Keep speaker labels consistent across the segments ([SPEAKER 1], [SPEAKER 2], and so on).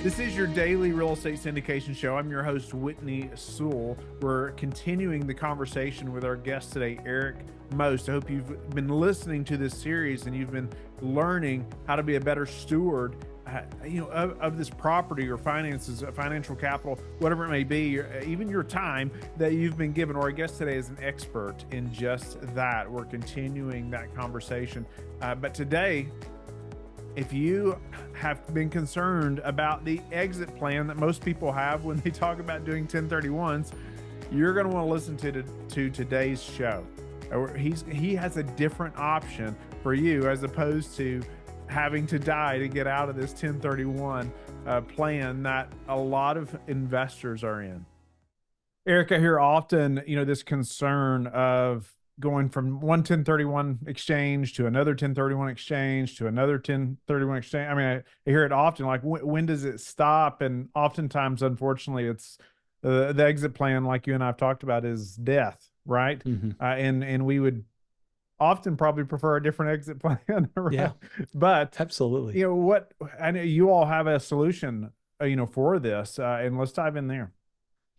[SPEAKER 1] This is your daily real estate syndication show. I'm your host, Whitney Sewell. We're continuing the conversation with our guest today, Eric Most. I hope you've been listening to this series and you've been learning how to be a better steward of this property or finances, financial capital, whatever it may be, even your time that you've been given. Our guest today is an expert in just that. We're continuing that conversation. But today, if you have been concerned about the exit plan that most people have when they talk about doing 1031s, you're going to want to listen to today's show. He has a different option for you as opposed to having to die to get out of this 1031 plan that a lot of investors are in. Eric, I hear often, this concern of going from one 1031 exchange to another 1031 exchange to another 1031 exchange. I mean, I hear it often, like, when does it stop? And oftentimes, unfortunately, it's the exit plan, like you and I've talked about, is death, right? Mm-hmm. And we would often probably prefer a different exit plan, right? Yeah, but
[SPEAKER 2] absolutely.
[SPEAKER 1] I know you all have a solution, for this, and let's dive in there.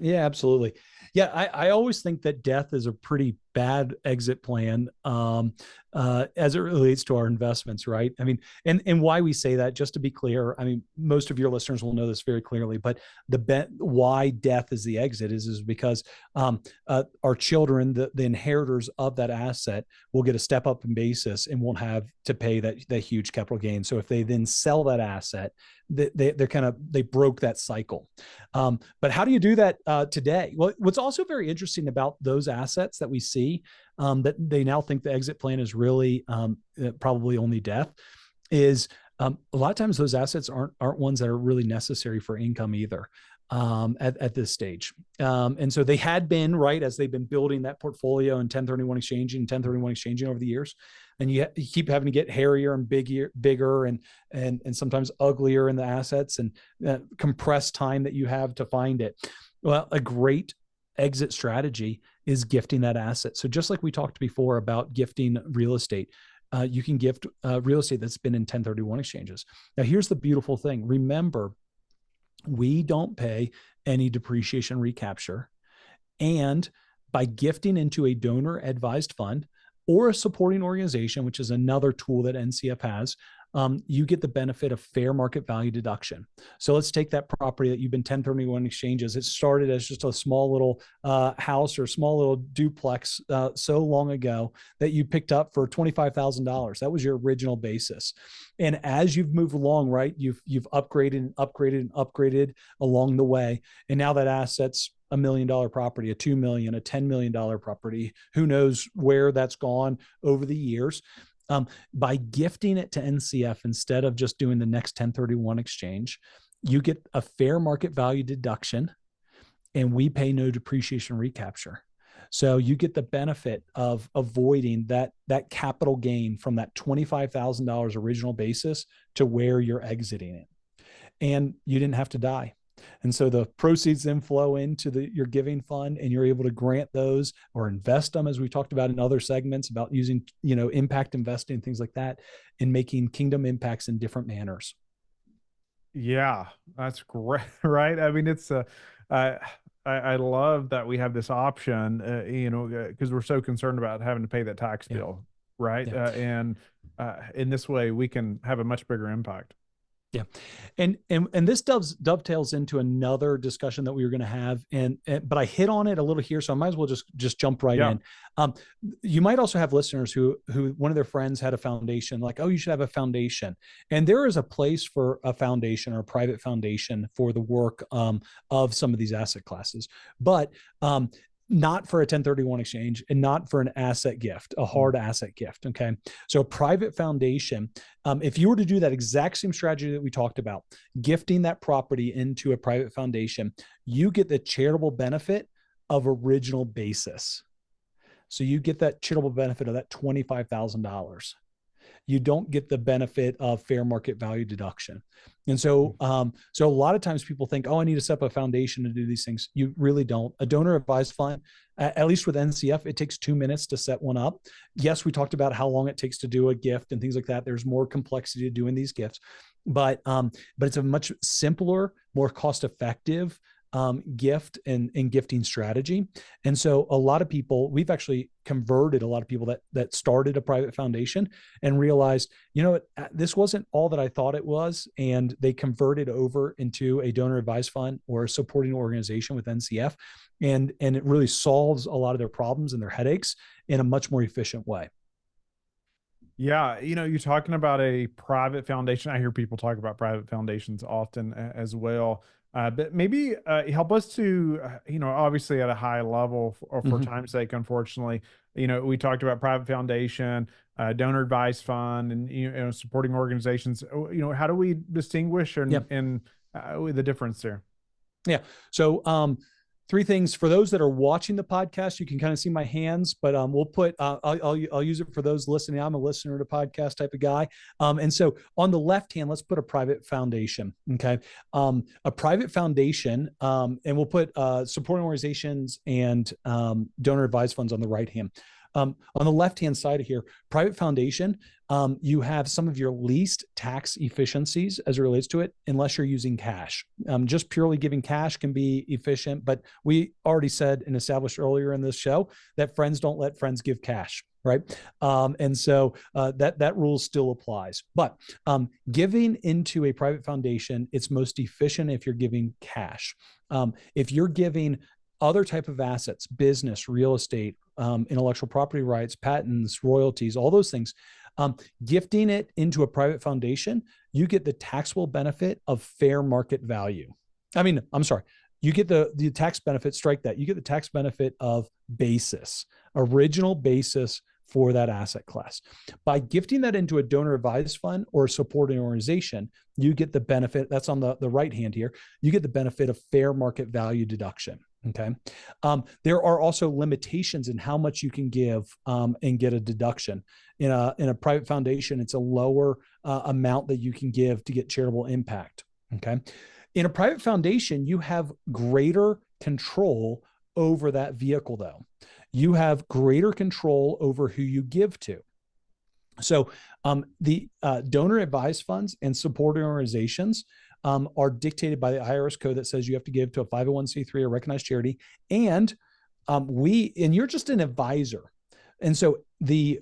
[SPEAKER 2] Yeah, absolutely. Yeah, I always think that death is a pretty bad exit plan as it relates to our investments, right? I mean, and why we say that, just to be clear, I mean, most of your listeners will know this very clearly, but why death is the exit is because our children, the inheritors of that asset, will get a step up in basis and won't have to pay that huge capital gain. So if they then sell that asset, they broke that cycle. But how do you do that today? Well, what's also very interesting about those assets that we see, that they now think the exit plan is really probably only death, is a lot of times those assets aren't ones that are really necessary for income either at this stage. And so they had been, right, as they've been building that portfolio and 1031 exchanging over the years. And you keep having to get hairier and bigger and sometimes uglier in the assets, and compressed time that you have to find it. Well, a great exit strategy is gifting that asset. So just like we talked before about gifting real estate, you can gift real estate that's been in 1031 exchanges. Now, here's the beautiful thing. Remember, we don't pay any depreciation recapture. And by gifting into a donor advised fund or a supporting organization, which is another tool that NCF has, you get the benefit of fair market value deduction. So let's take that property that you've been 1031 exchanges. It started as just a small little house or small little duplex so long ago that you picked up for $25,000. That was your original basis. And as you've moved along, right, you've upgraded and upgraded and upgraded along the way. And now that asset's $1 million property, a $2 million, a $10 million property. Who knows where that's gone over the years. By gifting it to NCF instead of just doing the next 1031 exchange, you get a fair market value deduction, and we pay no depreciation recapture. So you get the benefit of avoiding that capital gain from that $25,000 original basis to where you're exiting it. And you didn't have to die. And so the proceeds then flow into your giving fund, and you're able to grant those or invest them, as we talked about in other segments about using, impact investing, things like that, and making kingdom impacts in different manners.
[SPEAKER 1] Yeah, that's great. Right. I mean, it's I love that we have this option, because we're so concerned about having to pay that tax bill. Right. Yeah. And in this way, we can have a much bigger impact.
[SPEAKER 2] Yeah. And this dovetails into another discussion that we were going to have. But I hit on it a little here, so I might as well just jump right in. You might also have listeners who one of their friends had a foundation, like, oh, you should have a foundation. And there is a place for a foundation or a private foundation for the work of some of these asset classes. But not for a 1031 exchange and not for an asset gift, a hard asset gift. Okay. So a private foundation, if you were to do that exact same strategy that we talked about, gifting that property into a private foundation, you get the charitable benefit of original basis. So you get that charitable benefit of that $25,000. you don't get the benefit of fair market value deduction. And so, so a lot of times people think, oh, I need to set up a foundation to do these things. You really don't. A donor advised fund, at least with NCF, it takes 2 minutes to set one up. Yes, we talked about how long it takes to do a gift and things like that. There's more complexity to doing these gifts, but it's a much simpler, more cost-effective gift and gifting strategy. And so a lot of people, we've actually converted a lot of people that started a private foundation and realized, this wasn't all that I thought it was. And they converted over into a donor advised fund or a supporting organization with NCF. And it really solves a lot of their problems and their headaches in a much more efficient way.
[SPEAKER 1] Yeah, you're talking about a private foundation. I hear people talk about private foundations often as well. But maybe help us to, obviously at a high level for time's sake, unfortunately, we talked about private foundation, donor advised fund, and supporting organizations. How do we distinguish and the difference there?
[SPEAKER 2] Yeah. So 3 things for those that are watching the podcast. You can kind of see my hands, but we'll put, I'll use it for those listening. I'm a listener to podcast type of guy. And so on the left hand, let's put a private foundation. Okay. A private foundation, and we'll put supporting organizations and donor advised funds on the right hand. On the left-hand side of here, private foundation, you have some of your least tax efficiencies as it relates to it, unless you're using cash. Just purely giving cash can be efficient, but we already said and established earlier in this show that friends don't let friends give cash, right? And so that rule still applies. But giving into a private foundation, it's most efficient if you're giving cash. If you're giving other type of assets, business, real estate, intellectual property rights, patents, royalties, all those things, gifting it into a private foundation, you get the taxable benefit of fair market value. You get the tax benefit, strike that. You get the tax benefit of basis, original basis for that asset class. By gifting that into a donor advised fund or a supporting organization, you get the benefit, that's on the right hand here, you get the benefit of fair market value deduction. Okay. There are also limitations in how much you can give and get a deduction. In a private foundation, it's a lower amount that you can give to get charitable impact. Okay. In a private foundation, you have greater control over that vehicle, though. You have greater control over who you give to. So the donor advised funds and supporting organizations are dictated by the IRS code that says you have to give to a 501c3 or recognized charity, and you're just an advisor. And so the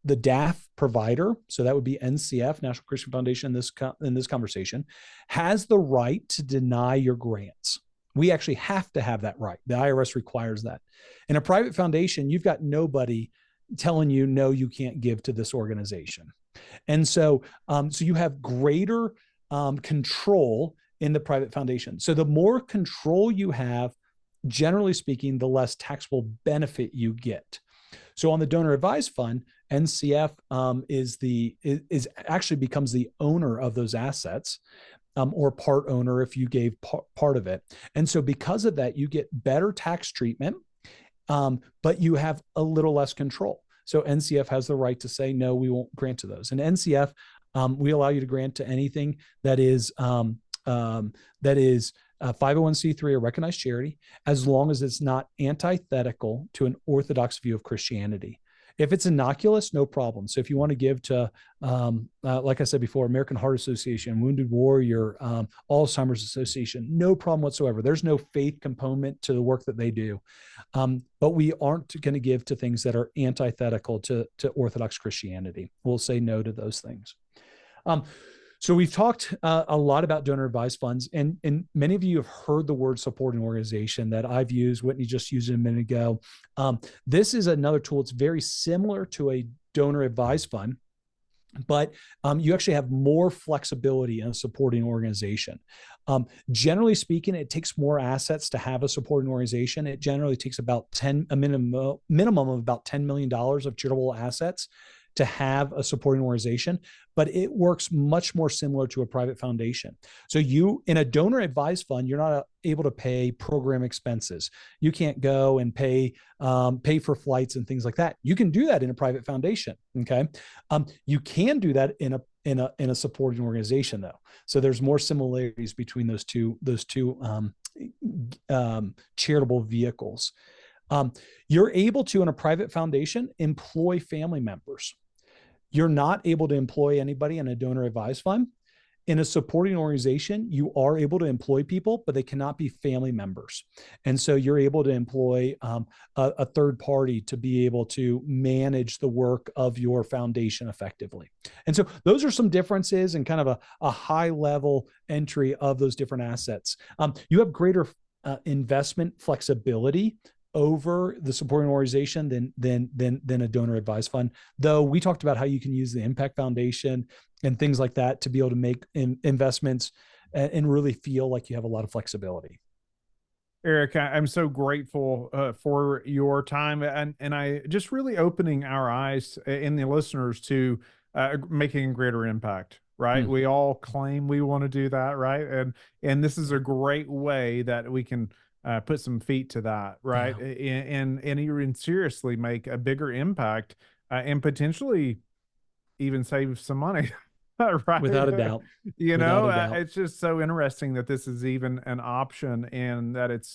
[SPEAKER 2] DAF provider, so that would be NCF, National Christian Foundation, in this conversation, has the right to deny your grants. We actually have to have that right. The IRS requires that. In a private foundation, you've got nobody telling you, no, you can't give to this organization. And so you have greater control in the private foundation. So the more control you have, generally speaking, the less taxable benefit you get. So on the donor advised fund, NCF actually becomes the owner of those assets, or part owner if you gave part of it. And so because of that, you get better tax treatment, but you have a little less control. So NCF has the right to say, no, we won't grant to those. And NCF, we allow you to grant to anything that is a 501c3 or recognized charity, as long as it's not antithetical to an orthodox view of Christianity. If it's innocuous, no problem. So if you want to give to, like I said before, American Heart Association, Wounded Warrior, Alzheimer's Association, no problem whatsoever. There's no faith component to the work that they do. But we aren't going to give to things that are antithetical to Orthodox Christianity. We'll say no to those things. So we've talked a lot about donor advised funds, and many of you have heard the word supporting organization that I've used. Whitney just used it a minute ago. This is another tool. It's very similar to a donor advised fund, but you actually have more flexibility in a supporting organization. Generally speaking, it takes more assets to have a supporting organization. It generally takes about a minimum of about $10 million of charitable assets to have a supporting organization, but it works much more similar to a private foundation. So you, in a donor advised fund, you're not able to pay program expenses. You can't go and pay for flights and things like that. You can do that in a private foundation. Okay. You can do that in a supporting organization though. So there's more similarities between those two charitable vehicles. You're able to, in a private foundation, employ family members. You're not able to employ anybody in a donor advised fund. In a supporting organization, you are able to employ people, but they cannot be family members. And so you're able to employ a third party to be able to manage the work of your foundation effectively. And so those are some differences and kind of a high level entry of those different assets. You have greater investment flexibility over the supporting organization than a donor advised fund. Though we talked about how you can use the impact foundation and things like that to be able to make investments and really feel like you have a lot of flexibility.
[SPEAKER 1] Eric, I'm so grateful for your time and I just really opening our eyes and the listeners to making a greater impact. Right. We all claim we want to do that. Right. And this is a great way that we can put some feet to that, right? Yeah. And even seriously make a bigger impact and potentially even save some money, right?
[SPEAKER 2] Without a doubt.
[SPEAKER 1] It's just so interesting that this is even an option and that it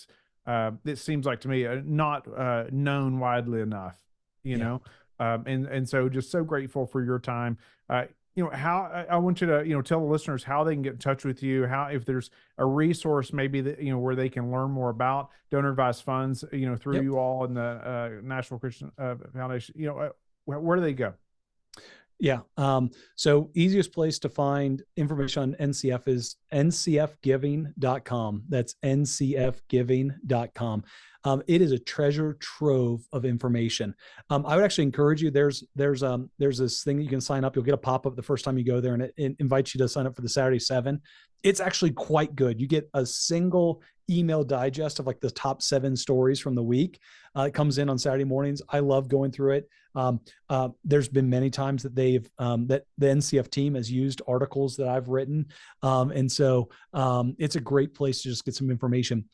[SPEAKER 1] seems like to me not known widely enough, you know? And so just so grateful for your time. How I want you to, tell the listeners how they can get in touch with you, how, if there's a resource maybe that, where they can learn more about donor advised funds, through you all and the National Christian Foundation, where do they go?
[SPEAKER 2] Yeah. So easiest place to find information on NCF is ncfgiving.com. That's ncfgiving.com. It is a treasure trove of information. I would actually encourage you. There's this thing that you can sign up. You'll get a pop-up the first time you go there, and it invites you to sign up for the Saturday 7. It's actually quite good. You get a single email digest of like the top 7 stories from the week. It comes in on Saturday mornings. I love going through it. There's been many times that that the NCF team has used articles that I've written. And so it's a great place to just get some information.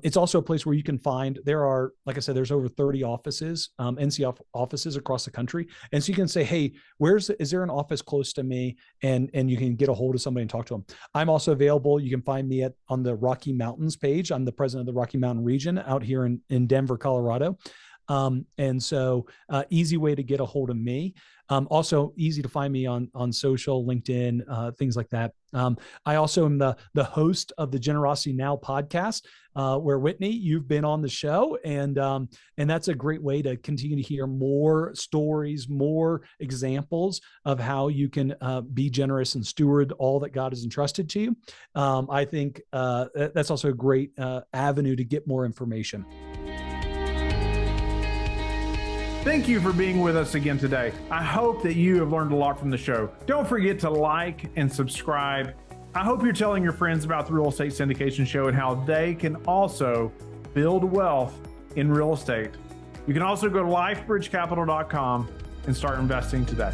[SPEAKER 2] It's also a place where you can find, like I said, there's over 30 offices, NCF offices across the country. And so you can say, hey, is there an office close to me? And you can get a hold of somebody and talk to them. I'm also available. You can find me on the Rocky Mountains page. I'm the president of the Rocky Mountain region out here in Denver, Colorado. And so easy way to get a hold of me. Also easy to find me on social, LinkedIn, things like that. I also am the host of the Generosity Now podcast, where Whitney, you've been on the show, and that's a great way to continue to hear more stories, more examples of how you can be generous and steward all that God has entrusted to you. I think that's also a great avenue to get more information.
[SPEAKER 1] Thank you for being with us again today. I hope that you have learned a lot from the show. Don't forget to like and subscribe. I hope you're telling your friends about the Real Estate Syndication Show and how they can also build wealth in real estate. You can also go to lifebridgecapital.com and start investing today.